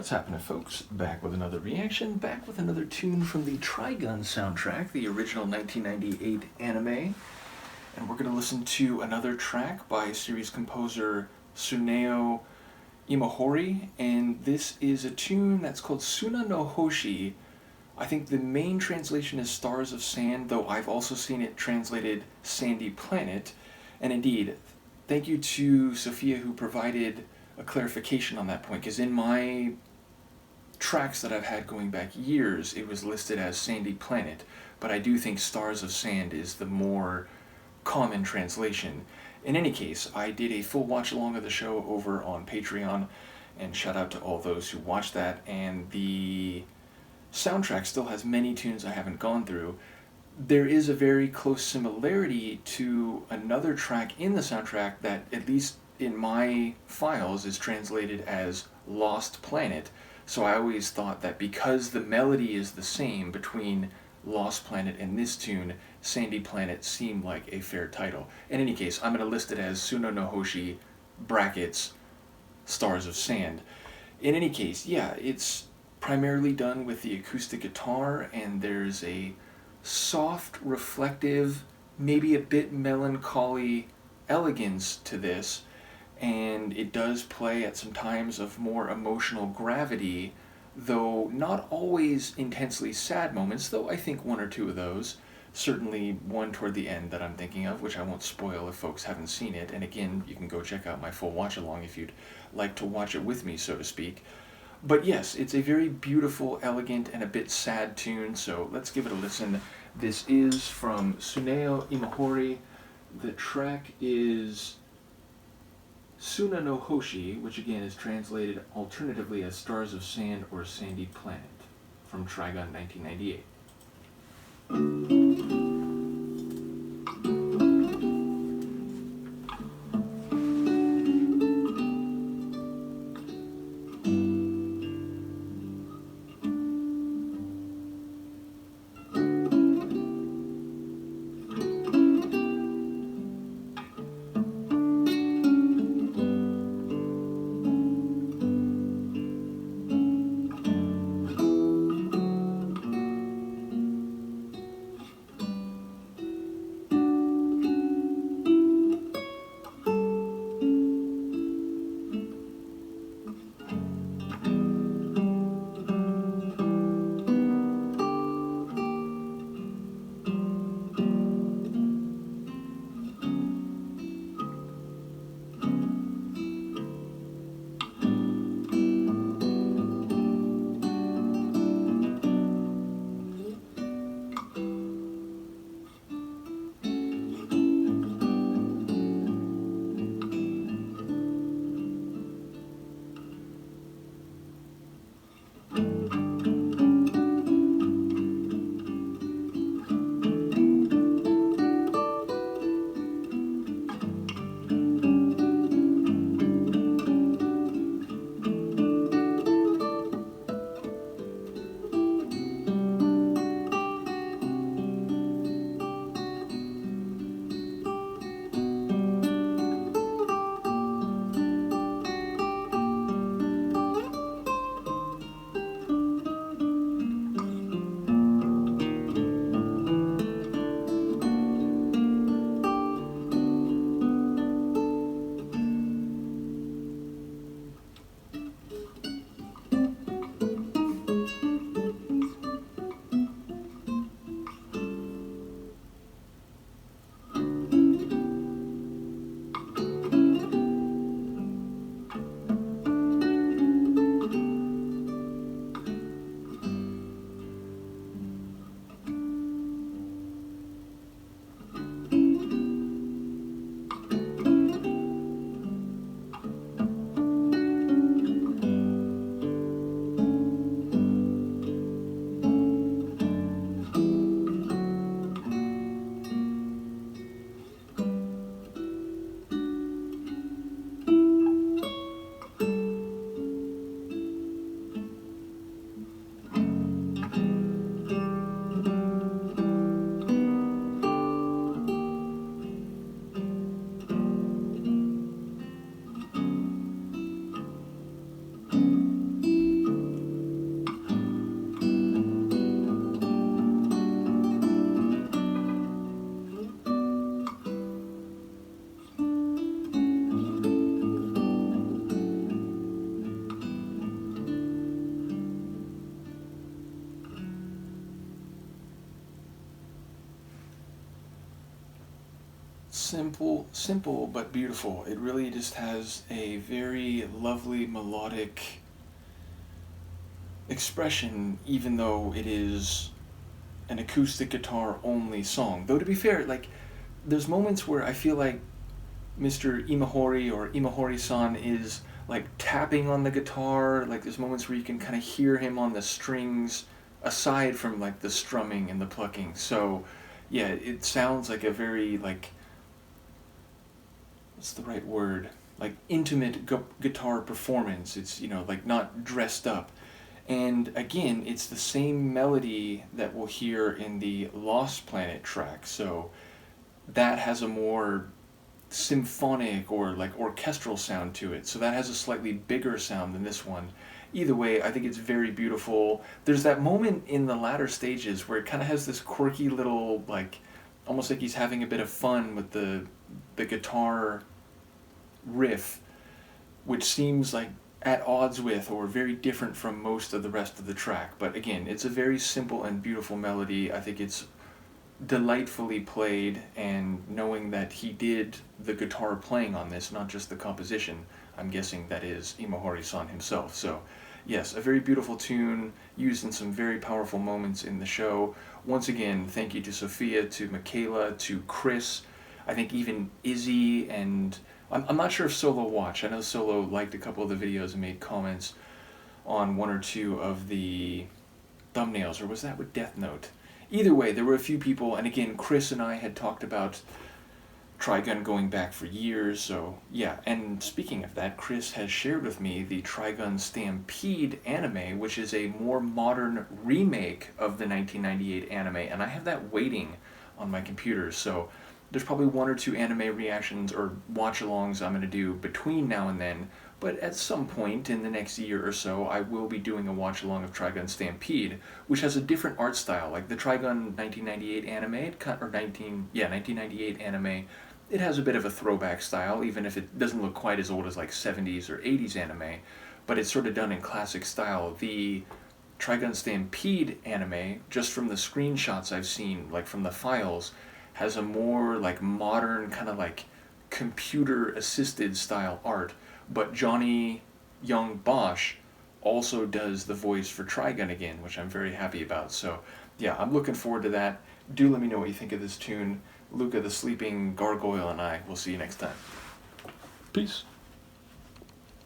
What's happening, folks? Back with another reaction, back with another tune from the Trigun soundtrack, the original 1998 anime. And we're going to listen to another track by series composer Tsuneo Imahori, and this is a tune that's called Suna no Hoshi. I think the main translation is Stars of Sand, though I've also seen it translated Sandy Planet. And indeed, thank you to Sofia who provided a clarification on that point, because in my tracks that I've had going back years, it was listed as Sandy Planet, but I do think Stars of Sand is the more common translation. In any case, I did a full watch along of the show over on Patreon, and shout out to all those who watched that, and the soundtrack still has many tunes I haven't gone through. There is a very close similarity to another track in the soundtrack that, at least in my files, is translated as Lost Planet. So I always thought that because the melody is the same between Lost Planet and this tune, Sandy Planet seemed like a fair title. In any case, I'm going to list it as Suna no Hoshi brackets Stars of Sand. In any case, yeah, it's primarily done with the acoustic guitar, and there's a soft, reflective, maybe a bit melancholy elegance to this, and it does play at some times of more emotional gravity, though not always intensely sad moments, though I think one or two of those. Certainly one toward the end that I'm thinking of, which I won't spoil if folks haven't seen it, and again, you can go check out my full watch-along if you'd like to watch it with me, so to speak. But yes, it's a very beautiful, elegant, and a bit sad tune, so let's give it a listen. This is from Tsuneo Imahori. The track is Suna no Hoshi, which again is translated alternatively as Stars of Sand or Sandy Planet, from Trigun 1998. simple but beautiful. It really just has a very lovely melodic expression, even though it is an acoustic guitar only song. Though to be fair, like there's moments where I feel like Mr. Imahori or Imahori-san is like tapping on the guitar. Like there's moments where you can kind of hear him on the strings, aside from like the strumming and the plucking. So yeah, it sounds like a very like, what's the right word? Like intimate guitar performance. It's, you know, like not dressed up. And again, it's the same melody that we'll hear in the Lost Planet track. So that has a more symphonic or like orchestral sound to it. So that has a slightly bigger sound than this one. Either way, I think it's very beautiful. There's that moment in the latter stages where it kind of has this quirky little, like, almost like he's having a bit of fun with the guitar riff, which seems like at odds with or very different from most of the rest of the track. But again, it's a very simple and beautiful melody. I think it's delightfully played, and knowing that he did the guitar playing on this, not just the composition, I'm guessing that is Imahori-san himself. So yes, a very beautiful tune used in some very powerful moments in the show. Once again, thank you to Sofia, to Michaela, to Chris, I think even Izzy, and I'm not sure if Solo watched. I know Solo liked a couple of the videos and made comments on one or two of the thumbnails, or was that with Death Note? Either way, there were a few people, and again, Chris and I had talked about Trigun going back for years, so yeah. And speaking of that, Chris has shared with me the Trigun Stampede anime, which is a more modern remake of the 1998 anime, and I have that waiting on my computer, so there's probably one or two anime reactions or watch-alongs I'm going to do between now and then, but at some point in the next year or so, I will be doing a watch-along of Trigun Stampede, which has a different art style. Like the Trigun 1998 anime, 1998 anime, it has a bit of a throwback style, even if it doesn't look quite as old as like 70s or 80s anime, but it's sort of done in classic style. The Trigun Stampede anime, just from the screenshots I've seen, like from the files, has a more like modern kind of like computer-assisted style art. But Johnny Young Bosch also does the voice for Trigun again, which I'm very happy about. So yeah, I'm looking forward to that. Do let me know what you think of this tune. Luca the Sleeping Gargoyle and I will see you next time. Peace.